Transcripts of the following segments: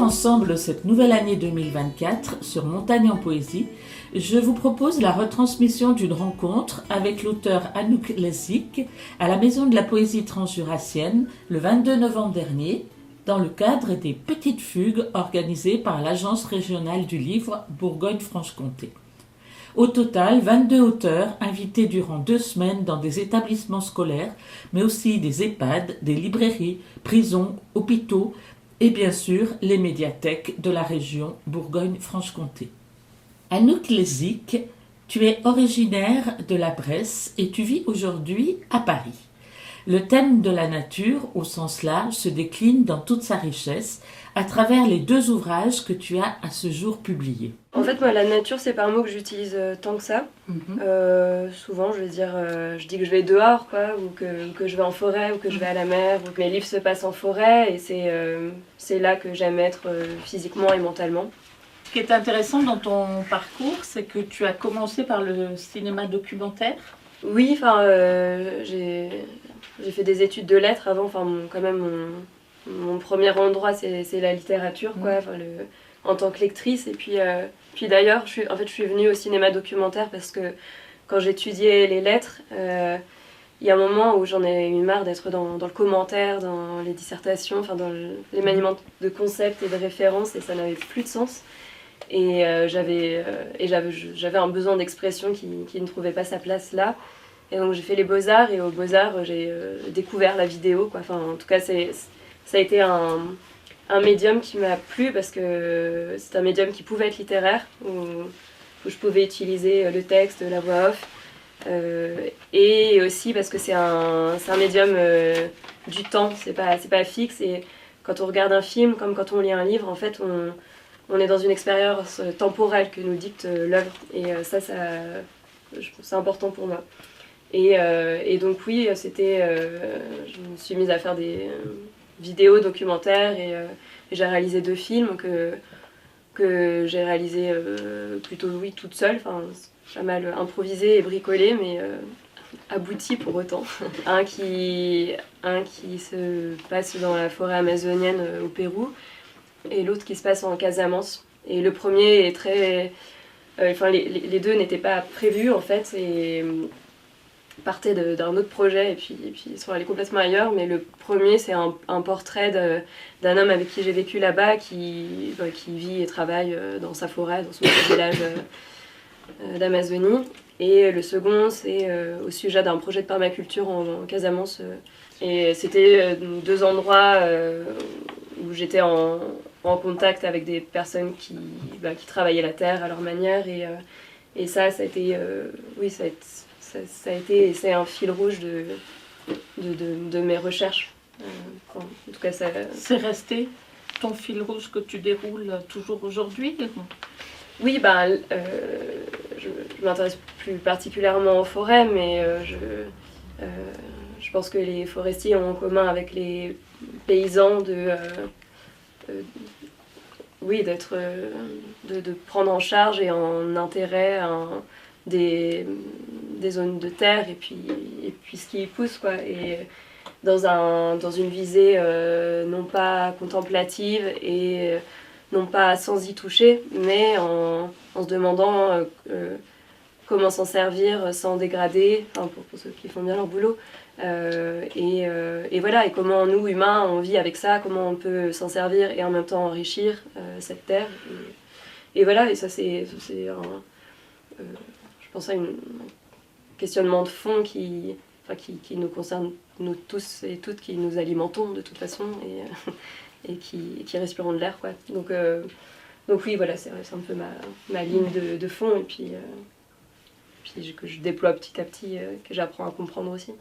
ensemble cette nouvelle année 2024 sur Montagne en Poésie, je vous propose la retransmission d'une rencontre avec l'auteur Anouk Lezik à la Maison de la Poésie Transjurassienne le 22 novembre dernier, dans le cadre des Petites Fugues organisées par l'Agence régionale du livre Bourgogne-Franche-Comté. Au total, 22 auteurs invités durant 2 semaines dans des établissements scolaires, mais aussi des EHPAD, des librairies, prisons, hôpitaux et bien sûr les médiathèques de la région Bourgogne-Franche-Comté. Anouk Lezik, tu es originaire de la Bresse et tu vis aujourd'hui à Paris. Le thème de la nature, au sens large, se décline dans toute sa richesse à travers les 2 ouvrages que tu as à ce jour publiés. En fait, moi, la nature, c'est pas un mot que j'utilise tant que ça. Souvent, je dis que je vais dehors, quoi, ou que je vais en forêt, ou que je vais à la mer, ou que mes livres se passent en forêt, et c'est là que j'aime être physiquement et mentalement. Ce qui est intéressant dans ton parcours, c'est que tu as commencé par le cinéma documentaire. Oui, enfin, j'ai fait des études de lettres avant, enfin, quand même, mon premier endroit, c'est la littérature, quoi, en tant que lectrice. Et puis d'ailleurs, je suis venue au cinéma documentaire parce que quand j'étudiais les lettres, il y a un moment où j'en ai eu marre d'être dans le commentaire, dans les dissertations, enfin dans les maniements de concepts et de références, et ça n'avait plus de sens. Et j'avais un besoin d'expression qui ne trouvait pas sa place là. Et donc j'ai fait les Beaux-Arts, et aux Beaux-Arts j'ai découvert la vidéo, quoi. Enfin, en tout cas, ça a été un médium qui m'a plu parce que c'est un médium qui pouvait être littéraire, où je pouvais utiliser le texte, la voix off, et aussi parce que c'est un médium du temps, c'est pas fixe, et quand on regarde un film, comme quand on lit un livre, en fait on est dans une expérience temporelle que nous dicte l'œuvre, et ça c'est important pour moi. Et donc oui, je me suis mise à faire des vidéos documentaires, et j'ai réalisé 2 films que j'ai réalisés plutôt toute seule, enfin pas mal improvisé et bricolé, mais abouti pour autant. un qui se passe dans la forêt amazonienne au Pérou, et l'autre qui se passe en Casamance. Et le premier est très... les 2 n'étaient pas prévus en fait, et partaient d'un autre projet, et puis ils sont allés complètement ailleurs. Mais le premier, c'est un portrait d'un homme avec qui j'ai vécu là-bas, qui vit et travaille dans sa forêt, dans son petit village d'Amazonie. Et le second, c'est au sujet d'un projet de permaculture en Casamance. Et c'était 2 endroits où j'étais en contact avec des personnes qui travaillaient la terre à leur manière. Et ça a été... ça a été, et c'est un fil rouge de mes recherches. En tout cas, ça... C'est resté ton fil rouge que tu déroules toujours aujourd'hui? Oui, je m'intéresse plus particulièrement aux forêts, mais je pense que les forestiers ont en commun avec les paysans de prendre en charge et en intérêt des zones de terre, et puis ce qui y pousse, quoi. Et dans une visée non pas contemplative et non pas sans y toucher, mais en se demandant comment s'en servir sans dégrader, enfin pour ceux qui font bien leur boulot, et voilà, et comment nous humains on vit avec ça, comment on peut s'en servir et en même temps enrichir cette terre, et voilà. Et ça c'est je pense à un questionnement de fond qui nous concerne, nous tous et toutes, qui nous alimentons de toute façon, et qui respirons de l'air, quoi. Donc oui, voilà, c'est un peu ma ligne de fond, et puis que je déploie petit à petit, que j'apprends à comprendre aussi.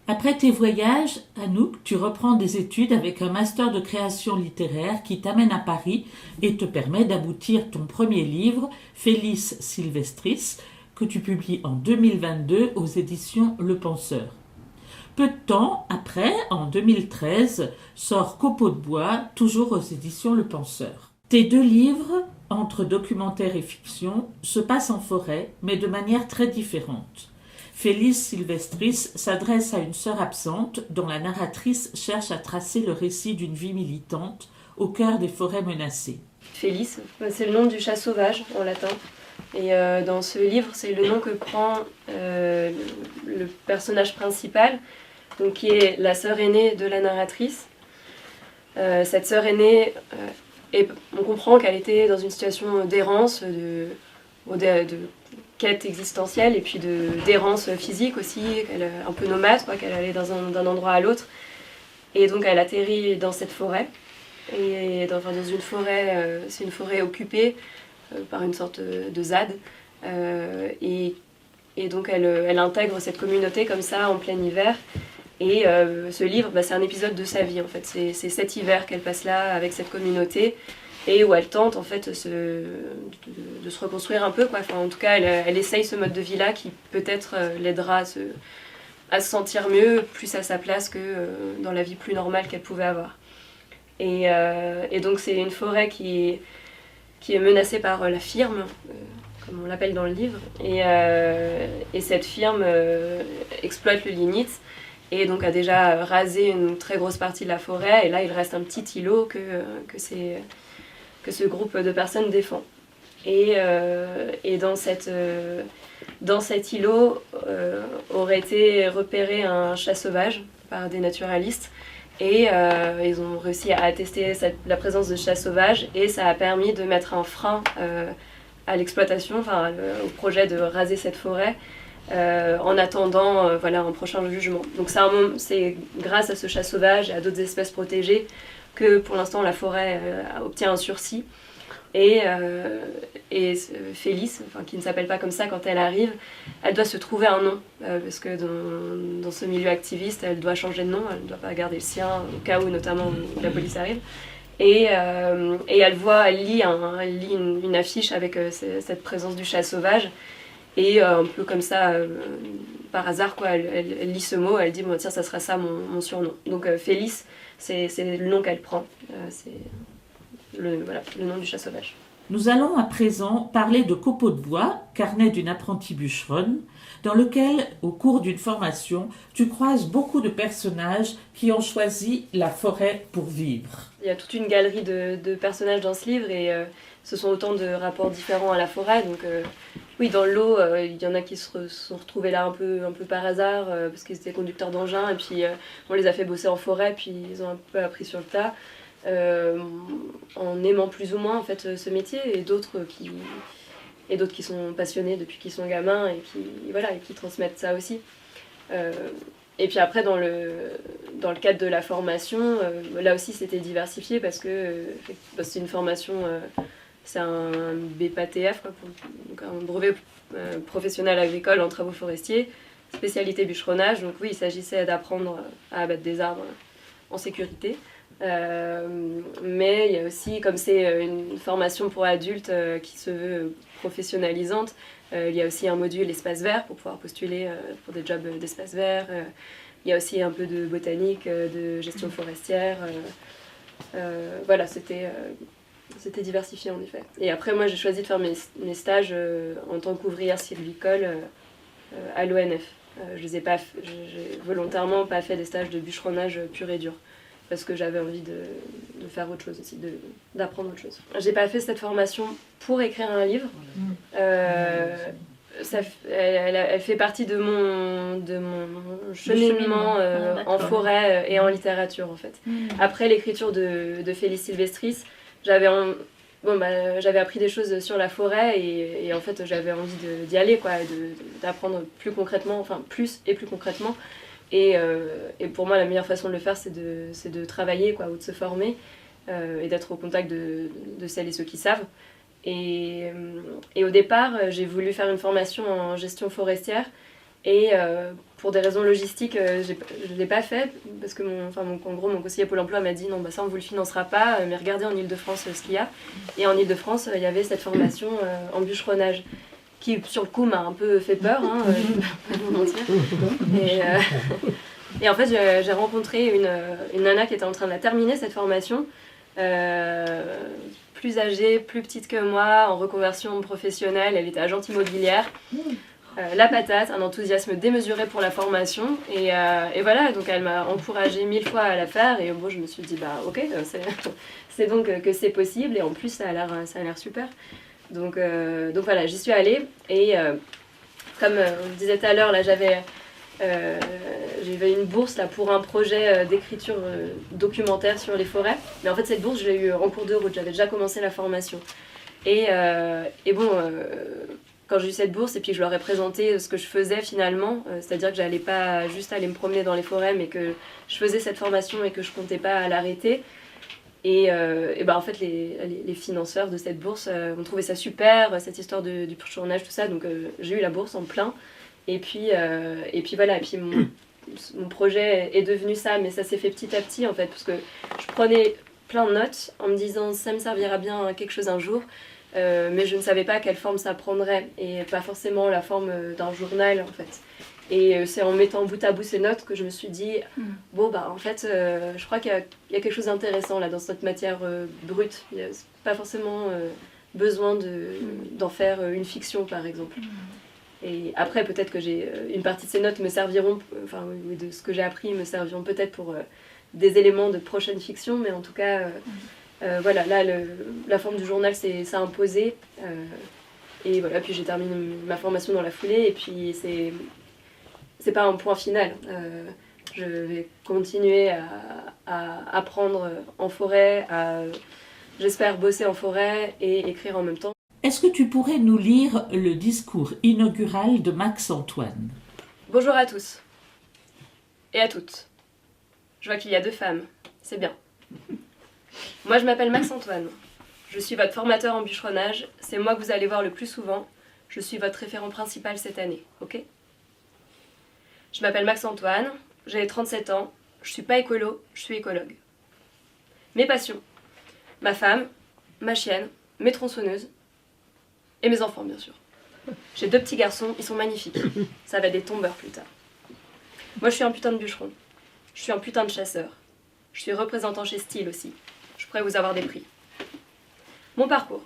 Après tes voyages, Anouk, tu reprends des études avec un master de création littéraire qui t'amène à Paris et te permet d'aboutir ton premier livre, Félis Sylvestris, que tu publies en 2022 aux éditions Le Penseur. Peu de temps après, en 2013, sort Copeaux de bois, toujours aux éditions Le Penseur. Tes 2 livres, entre documentaire et fiction, se passent en forêt, mais de manière très différente. Félis Sylvestris s'adresse à une sœur absente dont la narratrice cherche à tracer le récit d'une vie militante au cœur des forêts menacées. Félix, c'est le nom du chat sauvage en latin. Et dans ce livre, c'est le nom que prend le personnage principal, donc qui est la sœur aînée de la narratrice. Cette sœur aînée, on comprend qu'elle était dans une situation d'errance, de quête existentielle et puis d'errance physique aussi, qu'elle est un peu nomade, qu'elle allait d'un endroit à l'autre. Et donc elle atterrit dans cette forêt. Et dans une forêt, c'est une forêt occupée par une sorte de ZAD. Et donc elle intègre cette communauté comme ça en plein hiver. Et ce livre, c'est un épisode de sa vie en fait. C'est cet hiver qu'elle passe là avec cette communauté et où elle tente en fait de se reconstruire un peu, quoi. Enfin, en tout cas, elle essaye ce mode de vie-là qui peut-être l'aidera à se sentir mieux, plus à sa place que dans la vie plus normale qu'elle pouvait avoir. Et donc c'est une forêt qui est menacée par la firme, comme on l'appelle dans le livre. Et cette firme exploite le lignite et donc a déjà rasé une très grosse partie de la forêt. Et là, il reste un petit îlot que ce groupe de personnes défend. Et dans cet îlot aurait été repéré un chat sauvage par des naturalistes. Et ils ont réussi à attester la présence de chats sauvages et ça a permis de mettre un frein à l'exploitation, au projet de raser cette forêt en attendant un prochain jugement. Donc c'est grâce à ce chat sauvage et à d'autres espèces protégées que pour l'instant la forêt obtient un sursis. Et Félix, qui ne s'appelle pas comme ça quand elle arrive, elle doit se trouver un nom, parce que dans ce milieu activiste, elle doit changer de nom, elle ne doit pas garder le sien, au cas où notamment où la police arrive. Et elle lit une affiche avec cette présence du chat sauvage, et un peu comme ça, par hasard, elle lit ce mot, elle dit bon, tiens, ça sera ça mon surnom. Donc Félix, c'est le nom qu'elle prend, c'est le nom du chat sauvage. Nous allons à présent parler de Copeaux de bois, carnet d'une apprentie bûcheronne, dans lequel, au cours d'une formation, tu croises beaucoup de personnages qui ont choisi la forêt pour vivre. Il y a toute une galerie de personnages dans ce livre et ce sont autant de rapports différents à la forêt. Donc oui, dans le lot, il y en a qui se sont retrouvés là un peu par hasard parce qu'ils étaient conducteurs d'engins et puis on les a fait bosser en forêt puis ils ont un peu appris sur le tas. En aimant plus ou moins en fait ce métier et d'autres qui sont passionnés depuis qu'ils sont gamins et qui transmettent ça aussi. Et puis après dans le cadre de la formation, là aussi c'était diversifié parce que c'est une formation, c'est un BPATF, donc un brevet professionnel agricole en travaux forestiers, spécialité bûcheronnage. Donc oui, il s'agissait d'apprendre à abattre des arbres en sécurité. Mais il y a aussi, comme c'est une formation pour adultes qui se veut professionnalisante, il y a aussi un module espace vert pour pouvoir postuler pour des jobs d'espace vert. Il y a aussi un peu de botanique, de gestion forestière. C'était diversifié en effet. Et après, moi, j'ai choisi de faire mes stages en tant qu'ouvrière sylvicole à l'ONF. J'ai volontairement pas fait des stages de bûcheronnage pur et dur. Parce que j'avais envie de faire autre chose aussi, d'apprendre autre chose. J'ai pas fait cette formation pour écrire un livre. Elle fait partie de mon cheminement en forêt et en littérature en fait. Après l'écriture de Félix Silvestris, j'avais appris des choses sur la forêt et en fait j'avais envie d'y aller, d'apprendre plus concrètement, plus concrètement. Et pour moi, la meilleure façon de le faire, c'est de travailler ou de se former et d'être au contact de celles et ceux qui savent. Et au départ, j'ai voulu faire une formation en gestion forestière et pour des raisons logistiques, je ne l'ai pas fait parce que mon conseiller Pôle emploi m'a dit non, ça on ne vous le financera pas, mais regardez en Ile-de-France ce qu'il y a. Et en Ile-de-France, il y avait cette formation en bûcheronnage, qui sur le coup m'a un peu fait peur, je ne vais pas vous mentir. Et en fait, j'ai rencontré une nana qui était en train de terminer cette formation, plus âgée, plus petite que moi, en reconversion professionnelle. Elle était agente immobilière. la patate, un enthousiasme démesuré pour la formation. Et voilà, donc elle m'a encouragée 1000 fois à la faire. Et bon, je me suis dit, bah ok, c'est donc que c'est possible. Et en plus, ça a l'air super. Donc voilà, j'y suis allée. Et comme on le disait tout à l'heure, là, j'avais une bourse là, pour un projet d'écriture documentaire sur les forêts. Mais en fait, cette bourse, je l'ai eue en cours de route. J'avais déjà commencé la formation. Et bon, quand j'ai eu cette bourse et puis que je leur ai présenté ce que je faisais finalement, c'est-à-dire que j'allais pas juste aller me promener dans les forêts, mais que je faisais cette formation et que je comptais pas l'arrêter. Et ben en fait, les financeurs de cette bourse ont trouvé ça super, cette histoire du bûcheronnage, tout ça. Donc j'ai eu la bourse en plein. Et puis voilà, et puis mon projet est devenu ça, mais ça s'est fait petit à petit en fait, parce que je prenais plein de notes en me disant ça me servira bien à quelque chose un jour, mais je ne savais pas quelle forme ça prendrait, et pas forcément la forme d'un journal en fait. Et c'est en mettant bout à bout ces notes que je me suis dit, bon bah en fait, je crois qu'il y a quelque chose d'intéressant là dans cette matière brute. Il n'y a pas forcément besoin d'en faire une fiction par exemple. Et après, peut-être que une partie de ces notes me serviront, enfin, de ce que j'ai appris me serviront peut-être pour des éléments de prochaine fiction, mais en tout cas, voilà, là, la forme du journal s'est imposée. Et voilà, puis j'ai terminé ma formation dans la foulée, et puis c'est pas un point final. Je vais continuer à apprendre en forêt, j'espère bosser en forêt et écrire en même temps. Est-ce que tu pourrais nous lire le discours inaugural de Max Antoine ? Bonjour à tous et à toutes. Je vois qu'il y a 2 femmes, c'est bien. Moi je m'appelle Max Antoine. Je suis votre formateur en bûcheronnage, c'est moi que vous allez voir le plus souvent. Je suis votre référent principal cette année, ok ? Je m'appelle Max Antoine, j'ai 37 ans, je suis pas écolo, je suis écologue. Mes passions, ma femme, ma chienne, mes tronçonneuses, et mes enfants, bien sûr. J'ai 2 petits garçons, ils sont magnifiques. Ça va être des tombeurs plus tard. Moi, je suis un putain de bûcheron. Je suis un putain de chasseur. Je suis représentant chez Style aussi. Je pourrais vous avoir des prix. Mon parcours.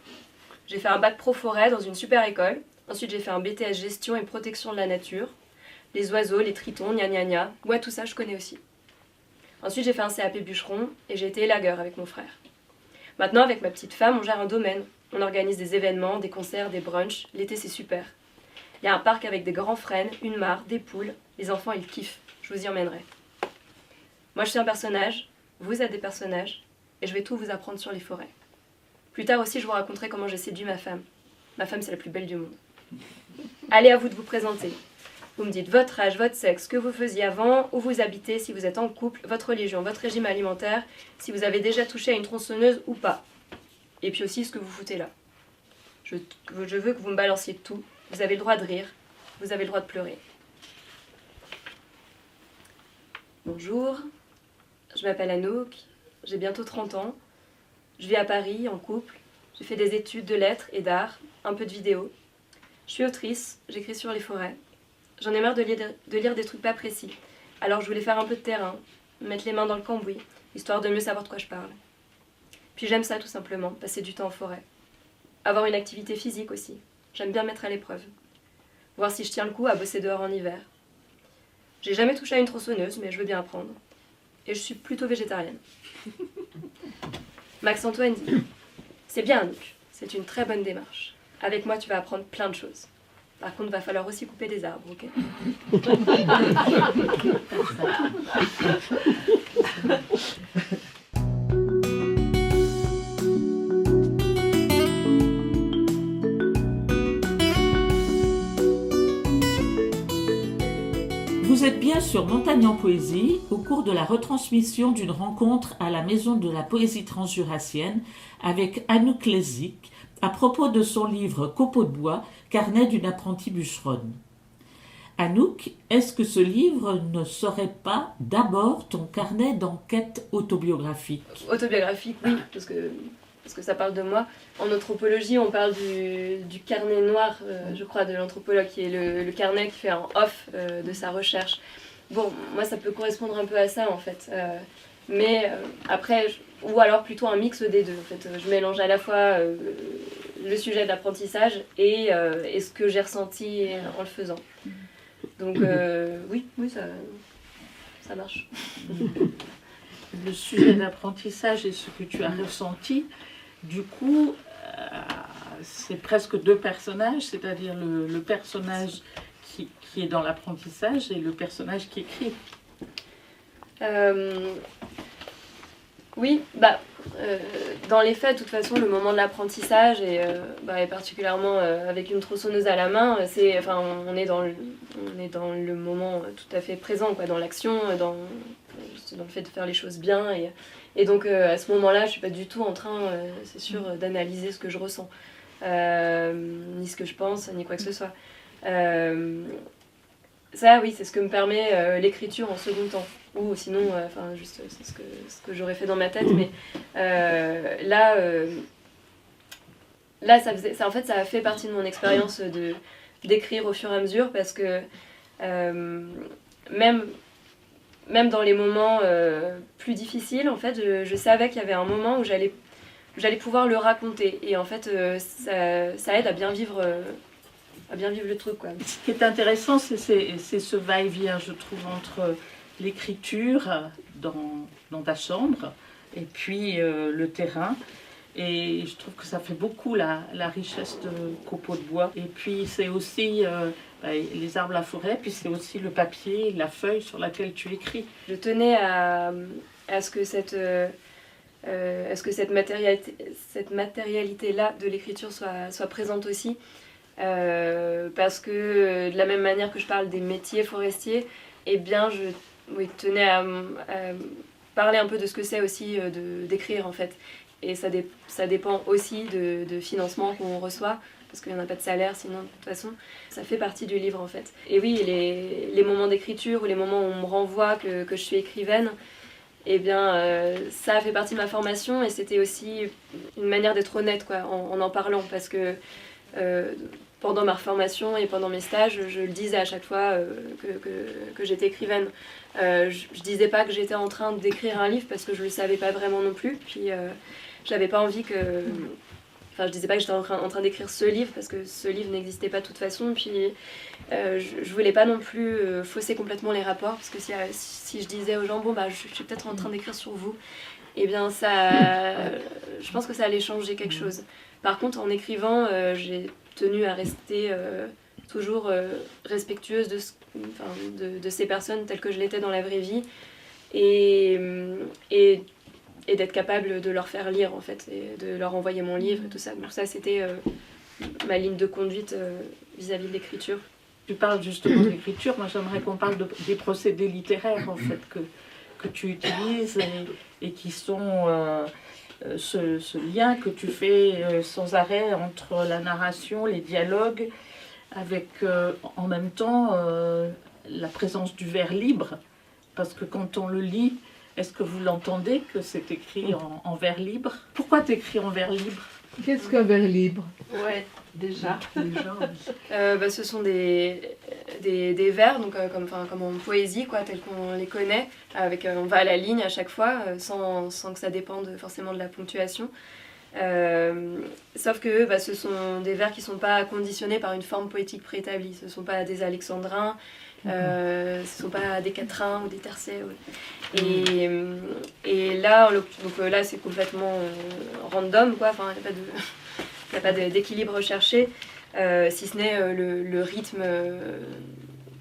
J'ai fait un bac pro forêt dans une super école. Ensuite, j'ai fait un BTS gestion et protection de la nature. Les oiseaux, les tritons, gna gna gna. Ouais, tout ça, je connais aussi. Ensuite, j'ai fait un CAP bûcheron et j'ai été élagueur avec mon frère. Maintenant, avec ma petite femme, on gère un domaine. On organise des événements, des concerts, des brunchs. L'été, c'est super. Il y a un parc avec des grands frênes, une mare, des poules. Les enfants, ils kiffent. Je vous y emmènerai. Moi, je suis un personnage. Vous êtes des personnages. Et je vais tout vous apprendre sur les forêts. Plus tard aussi, je vous raconterai comment j'ai séduit ma femme. Ma femme, c'est la plus belle du monde. Allez, à vous de vous présenter. Vous me dites votre âge, votre sexe, ce que vous faisiez avant, où vous habitez, si vous êtes en couple, votre religion, votre régime alimentaire, si vous avez déjà touché à une tronçonneuse ou pas. Et puis aussi ce que vous foutez là. Je veux que vous me balanciez tout. Vous avez le droit de rire. Vous avez le droit de pleurer. Bonjour. Je m'appelle Anouk. J'ai bientôt 30 ans. Je vis à Paris, en couple. J'ai fait des études de lettres et d'art, un peu de vidéo. Je suis autrice. J'écris sur les forêts. J'en ai marre de lire des trucs pas précis. Alors je voulais faire un peu de terrain, mettre les mains dans le cambouis, histoire de mieux savoir de quoi je parle. Puis j'aime ça tout simplement, passer du temps en forêt. Avoir une activité physique aussi. J'aime bien mettre à l'épreuve. Voir si je tiens le coup à bosser dehors en hiver. J'ai jamais touché à une tronçonneuse, mais je veux bien apprendre. Et je suis plutôt végétarienne. Max Antoine dit « C'est bien, Anouk, c'est une très bonne démarche. Avec moi, tu vas apprendre plein de choses. Par contre, il va falloir aussi couper des arbres, ok ?» Vous êtes bien sur Montagne en Poésie, au cours de la retransmission d'une rencontre à la Maison de la Poésie Transjurassienne avec Anouk Lezik à propos de son livre Copeaux de bois, carnet d'une apprentie bûcheronne. Anouk, est-ce que ce livre ne serait pas d'abord ton carnet d'enquête autobiographique ? Autobiographique, oui, parce que ça parle de moi. En anthropologie, on parle du carnet noir, je crois, de l'anthropologue, qui est le carnet qui fait un off de sa recherche. Bon, moi, ça peut correspondre un peu à ça, en fait. Mais après, ou alors plutôt un mix des deux. En fait, je mélange à la fois le sujet de l'apprentissage et ce que j'ai ressenti en le faisant. Donc oui, ça marche. Le sujet d'apprentissage et ce que tu as ressenti, du coup, c'est presque deux personnages, c'est-à-dire le personnage qui est dans l'apprentissage et le personnage qui écrit. Oui, dans les faits, de toute façon, le moment de l'apprentissage, et particulièrement avec une tronçonneuse à la main, on est dans le moment tout à fait présent, quoi, dans l'action, dans le fait de faire les choses bien. Et donc, à ce moment-là, je ne suis pas du tout en train, c'est sûr, d'analyser ce que je ressens, ni ce que je pense, ni quoi que ce soit. Ça, oui, c'est ce que me permet l'écriture en second temps. Ou sinon, juste c'est ce que j'aurais fait dans ma tête. Mais là, ça a fait partie de mon expérience d'écrire au fur et à mesure, parce que même dans les moments plus difficiles, en fait, je savais qu'il y avait un moment où j'allais pouvoir le raconter. Et en fait, ça aide à bien vivre le truc, quoi. Ce qui est intéressant, c'est ce va-et-vient, je trouve, entre l'écriture dans ta chambre et puis le terrain. Et je trouve que ça fait beaucoup la richesse de Copeaux de bois. Et puis c'est aussi les arbres, la forêt, puis c'est aussi le papier, la feuille sur laquelle tu écris. Je tenais à ce que cette matérialité-là de l'écriture soit présente aussi. Parce que de la même manière que je parle des métiers forestiers, eh bien je tenais à parler un peu de ce que c'est aussi d'écrire, en fait. Et ça dépend aussi de financement qu'on reçoit, parce qu'il n'y en a pas de salaire sinon, de toute façon. Ça fait partie du livre, en fait. Et oui, les moments d'écriture ou les moments où on me renvoie que je suis écrivaine, eh bien ça a fait partie de ma formation, et c'était aussi une manière d'être honnête, quoi, en parlant, parce que pendant ma formation et pendant mes stages, je le disais à chaque fois que j'étais écrivaine. Je disais pas que j'étais en train d'écrire un livre, parce que je le savais pas vraiment non plus. Puis j'avais pas envie que... Enfin, je disais pas que j'étais en train d'écrire ce livre, parce que ce livre n'existait pas de toute façon. Puis je voulais pas non plus fausser complètement les rapports, parce que si je disais aux gens, je suis peut-être en train d'écrire sur vous, eh bien je pense que ça allait changer quelque chose. Par contre, en écrivant, j'ai tenu à rester toujours respectueuse de ces personnes telles que je l'étais dans la vraie vie, et d'être capable de leur faire lire, en fait, et de leur envoyer mon livre et tout ça. Donc ça, c'était ma ligne de conduite vis-à-vis de l'écriture. Tu parles justement d'écriture, moi j'aimerais qu'on parle des procédés littéraires, en fait, que tu utilises et qui sont... ce lien que tu fais sans arrêt entre la narration, les dialogues, avec en même temps la présence du vers libre, parce que quand on le lit, est-ce que vous l'entendez que c'est écrit en vers libre? Pourquoi t'écris en vers libre? Qu'est-ce qu'un vers libre? Ouais, déjà. Ce sont des vers, donc comme en poésie, quoi, tels qu'on les connaît, avec on va à la ligne à chaque fois, sans que ça dépende forcément de la ponctuation. Sauf que ce sont des vers qui ne sont pas conditionnés par une forme poétique préétablie. Ce ne sont pas des alexandrins, ce ne sont pas des quatrains ou des tercets. Ouais. Et là, là, c'est complètement random, quoi. Enfin, il n'y a pas d'équilibre recherché, si ce n'est le rythme,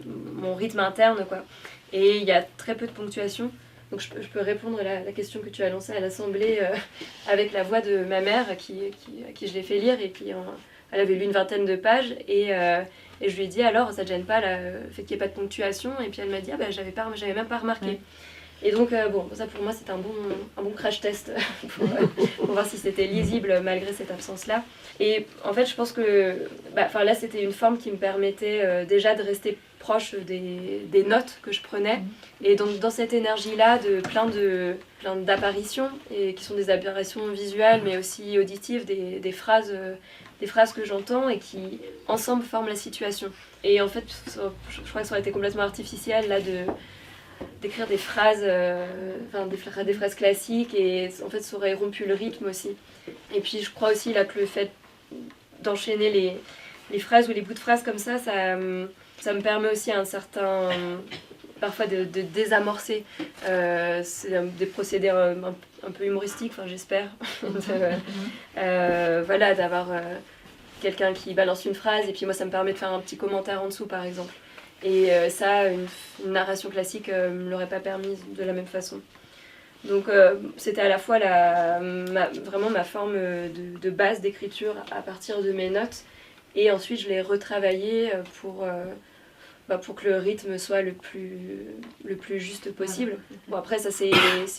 mon rythme interne, quoi. Et il y a très peu de ponctuation. Donc je peux répondre à la question que tu as lancée à l'Assemblée avec la voix de ma mère à qui je l'ai fait lire, et elle avait lu une vingtaine de pages, et je lui ai dit alors ça te gêne pas le fait qu'il n'y ait pas de ponctuation, et puis elle m'a dit j'avais même pas remarqué. Ouais. Et donc ça pour moi c'était un bon crash test pour voir si c'était lisible malgré cette absence-là. Et en fait je pense que là c'était une forme qui me permettait déjà de rester proche des notes que je prenais, et donc dans cette énergie-là de plein d'apparitions, et qui sont des apparitions visuelles mais aussi auditives, des phrases que j'entends et qui ensemble forment la situation. Et en fait je crois que ça aurait été complètement artificiel là d'écrire des phrases, des phrases classiques, et en fait ça aurait rompu le rythme aussi. Et puis je crois aussi là que le fait d'enchaîner les phrases ou les bouts de phrases comme ça me permet aussi parfois de désamorcer c'est des procédés un peu humoristiques, enfin j'espère, voilà, d'avoir quelqu'un qui balance une phrase et puis moi ça me permet de faire un petit commentaire en dessous par exemple. Et ça, une narration classique me l'aurait pas permis de la même façon. Donc c'était à la fois vraiment ma forme de base d'écriture à partir de mes notes, et ensuite je l'ai retravaillé pour que le rythme soit le plus juste possible. Bon, après ça c'est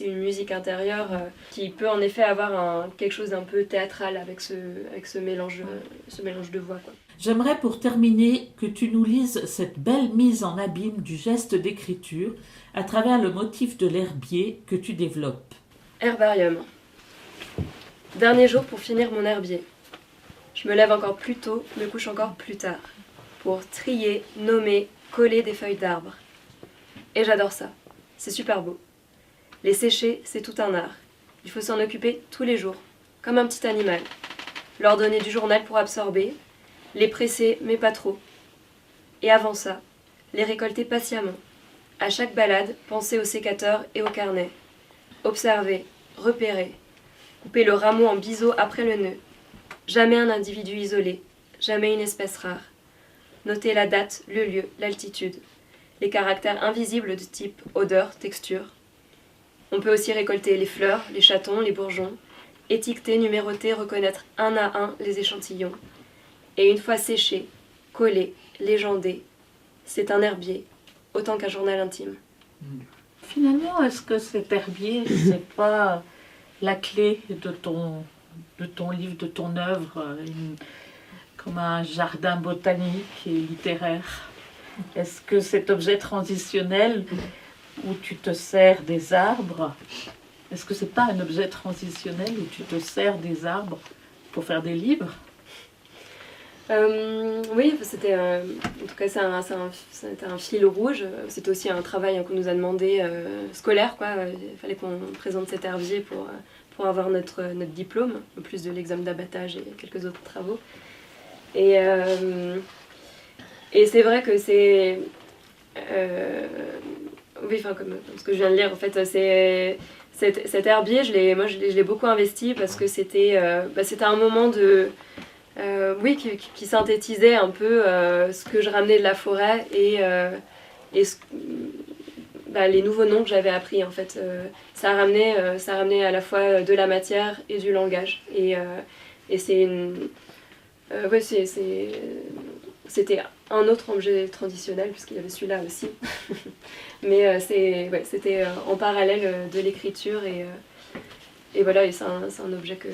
une musique intérieure qui peut en effet avoir quelque chose d'un peu théâtral avec ce mélange de voix, quoi. J'aimerais pour terminer que tu nous lises cette belle mise en abîme du geste d'écriture à travers le motif de l'herbier que tu développes. Herbarium. Dernier jour pour finir mon herbier. Je me lève encore plus tôt, me couche encore plus tard, pour trier, nommer, coller des feuilles d'arbres. Et j'adore ça. C'est super beau. Les sécher, c'est tout un art. Il faut s'en occuper tous les jours, comme un petit animal. Leur donner du journal pour absorber, les presser, mais pas trop. Et avant ça, les récolter patiemment. À chaque balade, penser au sécateur et au carnet. Observer, repérer. Couper le rameau en biseau après le nœud. Jamais un individu isolé, jamais une espèce rare. Noter la date, le lieu, l'altitude. Les caractères invisibles de type odeur, texture. On peut aussi récolter les fleurs, les chatons, les bourgeons. Étiqueter, numéroter, reconnaître un à un les échantillons. Et une fois séché, collé, légendé, c'est un herbier, autant qu'un journal intime. Finalement, est-ce que cet herbier, c'est pas la clé de ton livre, de ton œuvre, comme un jardin botanique et littéraire? Est-ce que cet objet transitionnel où tu te sers des arbres, est-ce que c'est pas un objet transitionnel où tu te sers des arbres pour faire des livres? Oui, c'était en tout cas c'était un fil rouge. C'était aussi un travail qu'on nous a demandé scolaire, quoi. Il fallait qu'on présente cet herbier pour avoir notre diplôme, en plus de l'examen d'abattage et quelques autres travaux. Et c'est vrai que c'est oui, enfin comme ce que je viens de lire, en fait, c'est cet herbier, je l'ai beaucoup investi parce que c'était un moment oui, qui synthétisait un peu ce que je ramenais de la forêt et les nouveaux noms que j'avais appris, en fait. Ça ramenait à la fois de la matière et du langage. Et c'est c'était un autre objet traditionnel, puisqu'il y avait celui-là aussi. Mais c'était en parallèle de l'écriture et voilà, et c'est un objet que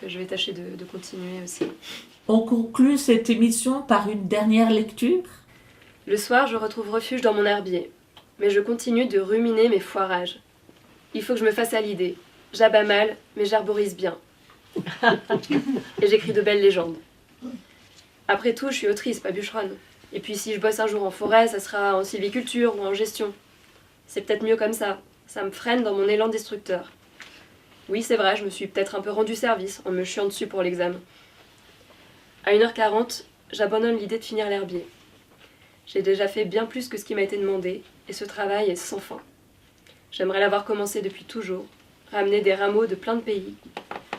je vais tâcher de continuer aussi. On conclut cette émission par une dernière lecture. Le soir, je retrouve refuge dans mon herbier, mais je continue de ruminer mes foirages. Il faut que je me fasse à l'idée. J'abats mal, mais j'arborise bien. Et j'écris de belles légendes. Après tout, je suis autrice, pas bûcheronne. Et puis si je bosse un jour en forêt, ça sera en sylviculture ou en gestion. C'est peut-être mieux comme ça. Ça me freine dans mon élan destructeur. Oui, c'est vrai, je me suis peut-être un peu rendu service en me chiant dessus pour l'examen. À 1h40, j'abandonne l'idée de finir l'herbier. J'ai déjà fait bien plus que ce qui m'a été demandé, et ce travail est sans fin. J'aimerais l'avoir commencé depuis toujours, ramener des rameaux de plein de pays.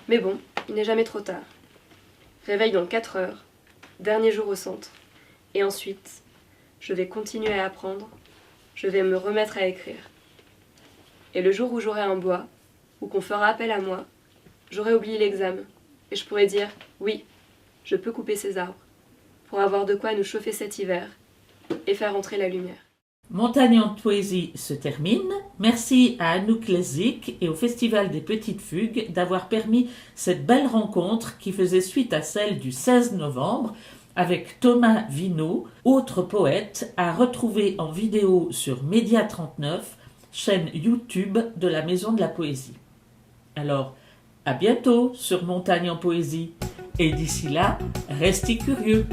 Mais bon, il n'est jamais trop tard. Réveil dans 4 heures, dernier jour au centre. Et ensuite, je vais continuer à apprendre, je vais me remettre à écrire. Et le jour où j'aurai un bois, ou qu'on fera appel à moi, j'aurai oublié l'examen, et je pourrai dire « Oui, je peux couper ces arbres, pour avoir de quoi nous chauffer cet hiver, et faire entrer la lumière. » Montagne en poésie se termine. Merci à Anouk Lezik et au Festival des Petites Fugues d'avoir permis cette belle rencontre qui faisait suite à celle du 16 novembre avec Thomas Vinault, autre poète, à retrouver en vidéo sur Média 39, chaîne YouTube de la Maison de la Poésie. Alors, à bientôt sur Montagne en poésie. Et d'ici là, restez curieux.